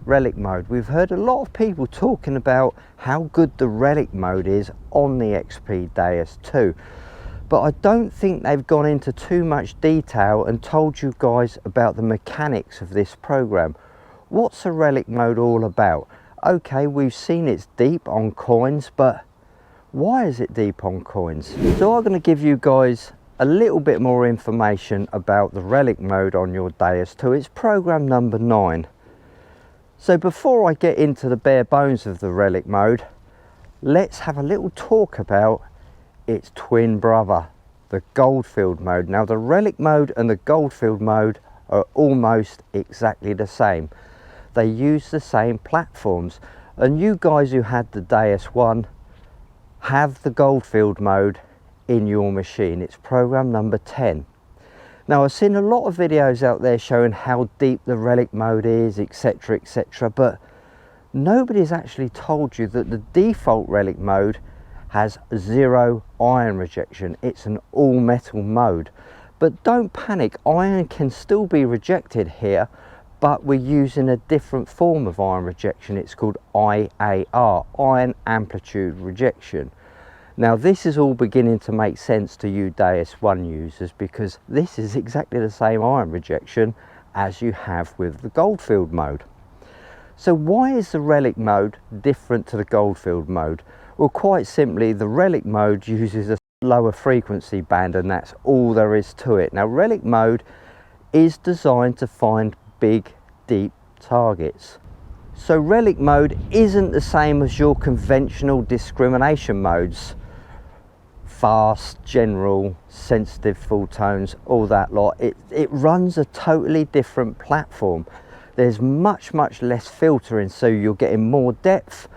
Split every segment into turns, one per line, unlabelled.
relic mode. We've heard a lot of people talking about how good the relic mode is on the XP Deus 2, but I don't think they've gone into too much detail and told you guys about the mechanics of this program. What's a relic mode all about? Okay, we've seen it's deep on coins, but why is it deep on coins? So I'm going to give you guys a little bit more information about the relic mode on your Deus 2. It's program number 9. So before I get into the bare bones of the relic mode, let's have a little talk about its twin brother, the Goldfield mode. Now the relic mode and the Goldfield mode are almost exactly the same. They use the same platforms, and you guys who had the Deus 1 have the Goldfield mode in your machine. It's program number 10. Now I've seen a lot of videos out there showing how deep the relic mode is, etc, etc, but nobody's actually told you that the default relic mode has 0 iron rejection. It's an all metal mode, but don't panic, iron can still be rejected here, but we're using a different form of iron rejection. It's called IAR, iron amplitude rejection. Now this is all beginning to make sense to you Deus 1 users, because this is exactly the same iron rejection as you have with the Goldfield mode. So why is the relic mode different to the Goldfield mode? Well, quite simply, the relic mode uses a lower frequency band, and that's all there is to it. Now relic mode is designed to find big, deep targets. So relic mode isn't the same as your conventional discrimination modes. Fast, general, sensitive, full tones, all that lot. It runs a totally different platform. There's much less filtering, so you're getting more depth.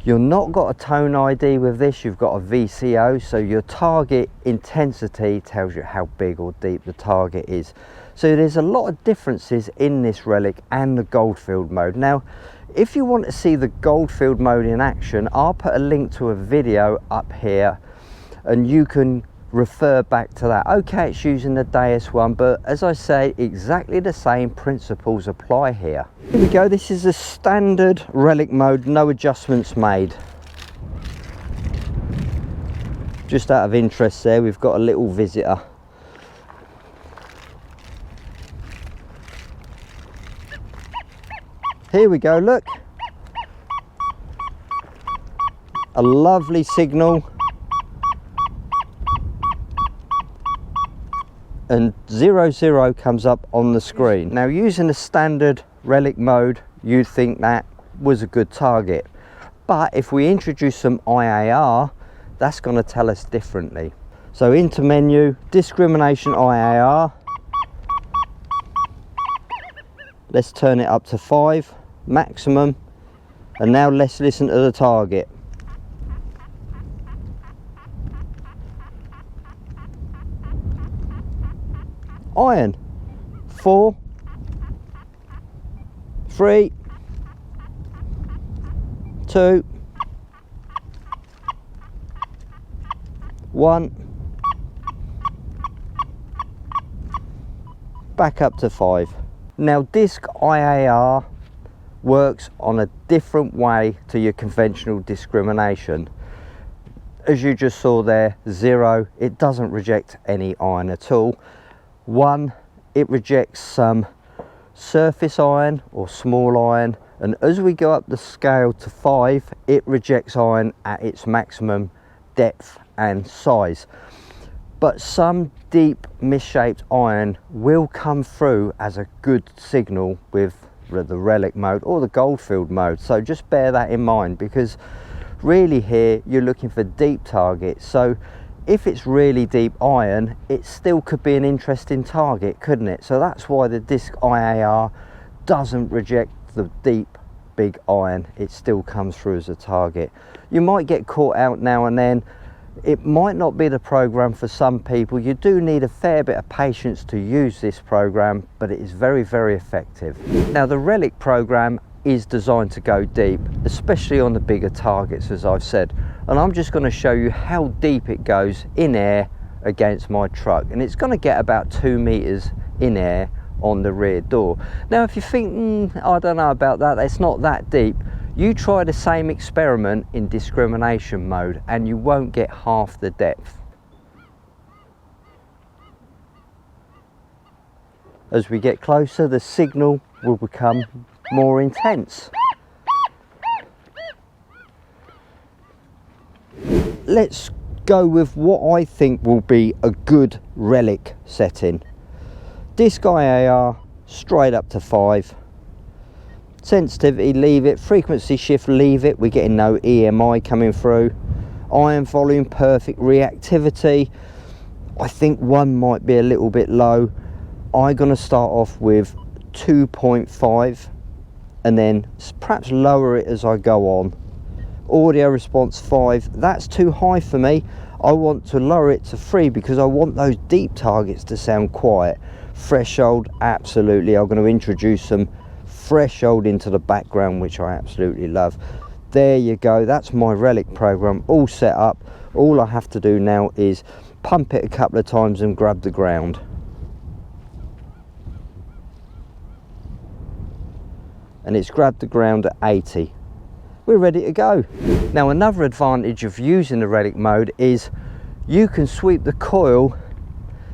You're not got a tone ID with this, you've got a VCO, so your target intensity tells you how big or deep the target is. So there's a lot of differences in this relic and the Goldfield mode. Now if you want to see the Goldfield mode in action, I'll put a link to a video up here and you can refer back to that. Okay, it's using the Deus 1, but as I say, exactly the same principles apply here. Here we go, this is a standard relic mode, no adjustments made. Just out of interest there, we've got a little visitor. Here we go, look. A lovely signal. And 00 comes up on the screen. Now using the standard relic mode, you'd think that was a good target. But if we introduce some IAR, that's going to tell us differently. So into menu, discrimination IAR. Let's turn it up to 5, maximum. And now let's listen to the target. Iron. 4, 3, 2, 1. Back up to 5. Now disc IAR works on a different way to your conventional discrimination. As you just saw there, 0, it doesn't reject any iron at all. 1, it rejects some surface iron or small iron, and as we go up the scale to 5, it rejects iron at its maximum depth and size. But some deep misshaped iron will come through as a good signal with the relic mode or the Goldfield mode, so just bear that in mind, because really here you're looking for deep targets. So if it's really deep iron, it still could be an interesting target, couldn't it? So that's why the disc IAR doesn't reject the deep big iron. It still comes through as a target. You might get caught out now and then. It might not be the program for some people. You do need a fair bit of patience to use this program, but it is very effective. Now the relic program is designed to go deep, especially on the bigger targets, as I've said, and I'm just going to show you how deep it goes in air against my truck, and it's going to get about 2 meters in air on the rear door. Now if you think, I don't know about that, it's not that deep, you try the same experiment in discrimination mode and you won't get half the depth. As we get closer, the signal will become more intense. Let's go with what I think will be a good relic setting. Disc IAR straight up to 5. Sensitivity, leave it. Frequency shift, leave it. We're getting no EMI coming through. Iron volume, perfect. Reactivity, I think 1 might be a little bit low. I'm going to start off with 2.5 and then perhaps lower it as I go on. Audio response 5, that's too high for me. I want to lower it to 3 because I want those deep targets to sound quiet. Threshold, absolutely, I'm going to introduce some threshold into the background, which I absolutely love. There you go, that's my relic program all set up. All I have to do now is pump it a couple of times and grab the ground. And it's grabbed the ground at 80. We're ready to go. Now another advantage of using the relic mode is you can sweep the coil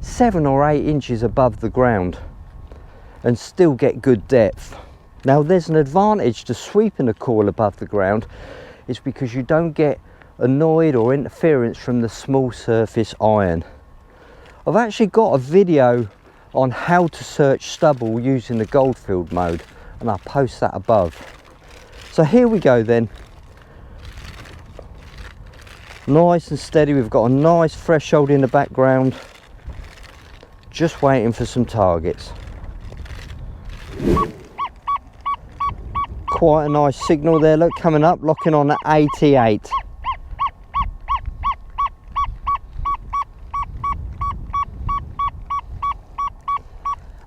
7 or 8 inches above the ground and still get good depth. Now there's an advantage to sweeping the coil above the ground, is because you don't get annoyed or interference from the small surface iron. I've actually got a video on how to search stubble using the Goldfield mode, and I'll post that above. So here we go then. Nice and steady, we've got a nice threshold in the background. Just waiting for some targets. Quite a nice signal there, look, coming up, locking on at 88.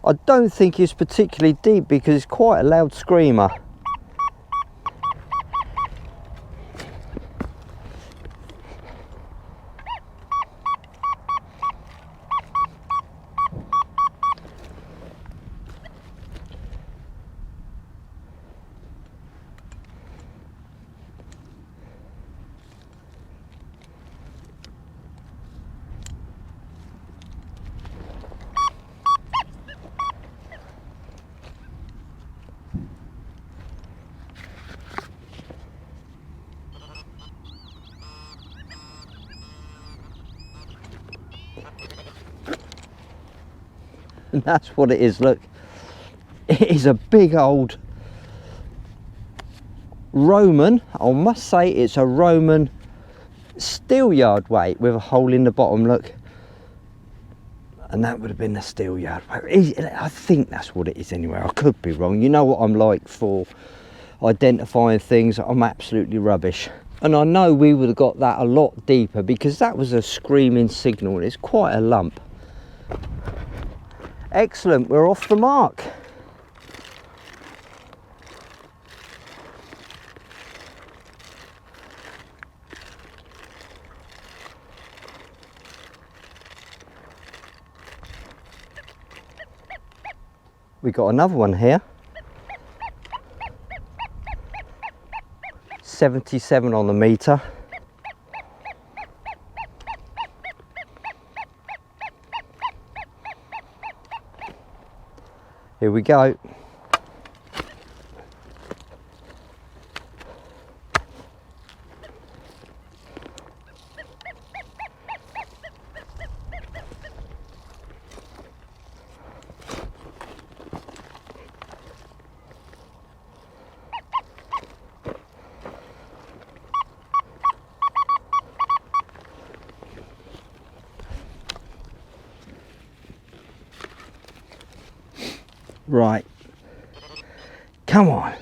I don't think it's particularly deep because it's quite a loud screamer. And that's what it is, look. It is a big old Roman, I must say it's a Roman steel yard weight with a hole in the bottom, look. And that would have been the steel yard weight. I think that's what it is anyway, I could be wrong. You know what I'm like for identifying things, I'm absolutely rubbish. And I know we would have got that a lot deeper because that was a screaming signal, it's quite a lump. Excellent, we're off the mark. We got another one here. 77 on the meter. Here we go. Right, come on.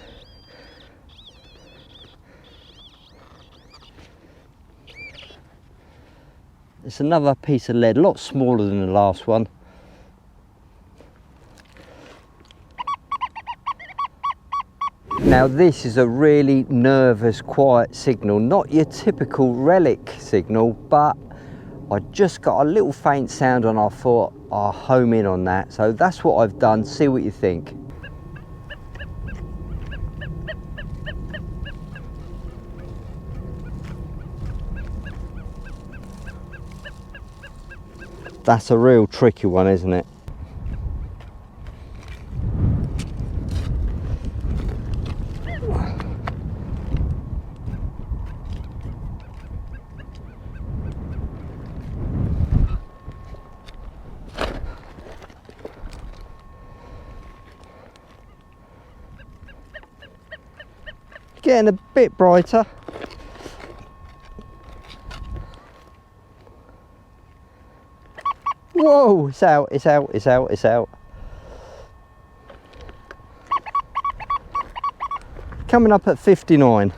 It's another piece of lead, a lot smaller than the last one. Now this is a really nervous, quiet signal, not your typical relic signal, but I just got a little faint sound and I thought I'll home in on that. So that's what I've done. See what you think. That's a real tricky one, isn't it? Getting a bit brighter. Whoa, it's out, it's out, it's out, it's out. Coming up at 59.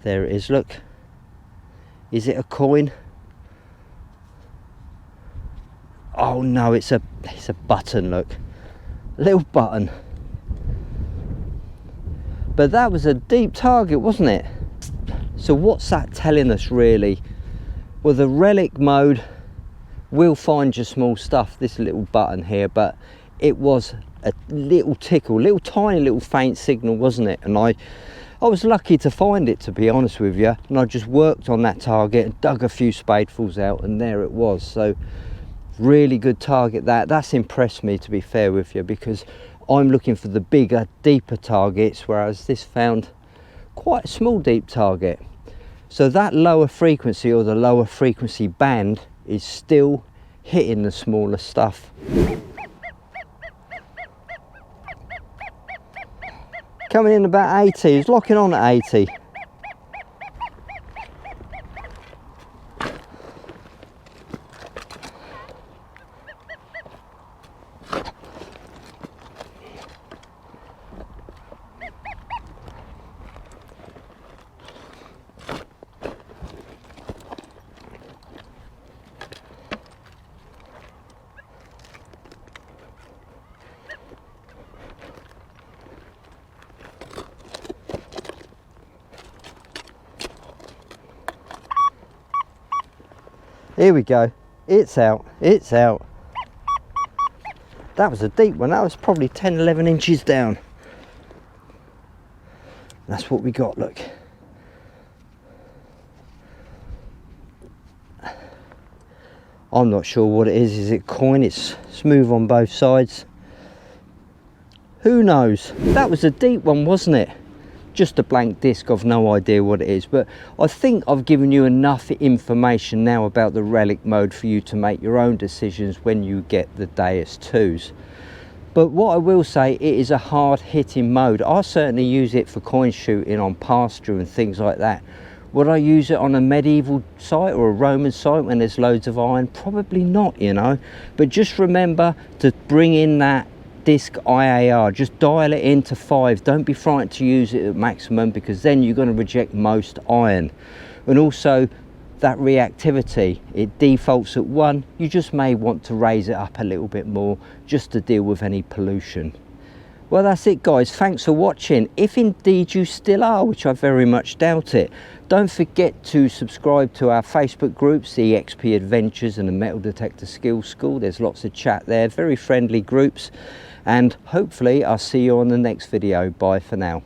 There it is, look. Is it a coin? Oh no, it's a button, look. A little button. But that was a deep target, wasn't it? So what's that telling us really? Well, the relic mode will find your small stuff, this little button here, but it was a little tickle, little tiny little faint signal, wasn't it? And I was lucky to find it, to be honest with you, and I just worked on that target and dug a few spadefuls out, and there it was. So really good target. That's impressed me, to be fair with you, because I'm looking for the bigger, deeper targets, whereas this found quite a small, deep target. So that lower frequency, or the lower frequency band, is still hitting the smaller stuff. Coming in about 80, he's locking on at 80. Here we go, it's out, it's out. That was a deep one, that was probably 10-11 inches down. That's what we got, look. I'm not sure what it is it coin? It's smooth on both sides. Who knows? That was a deep one, wasn't it? Just a blank disc, I've no idea what it is, but I think I've given you enough information now about the relic mode for you to make your own decisions when you get the Deus 2s. But what I will say, it is a hard hitting mode. I certainly use it for coin shooting on pasture and things like that. Would I use it on a medieval site or a Roman site when there's loads of iron? Probably not, you know. But just remember to bring in that disc IAR, just dial it into 5. Don't be frightened to use it at maximum, because then you're going to reject most iron. And also that reactivity, it defaults at 1. You just may want to raise it up a little bit more just to deal with any pollution. Well, that's it guys, thanks for watching. If indeed you still are, which I very much doubt it, don't forget to subscribe to our Facebook groups, the XP Adventures and the Metal Detector Skills School. There's lots of chat there, very friendly groups, and hopefully I'll see you on the next video. Bye for now.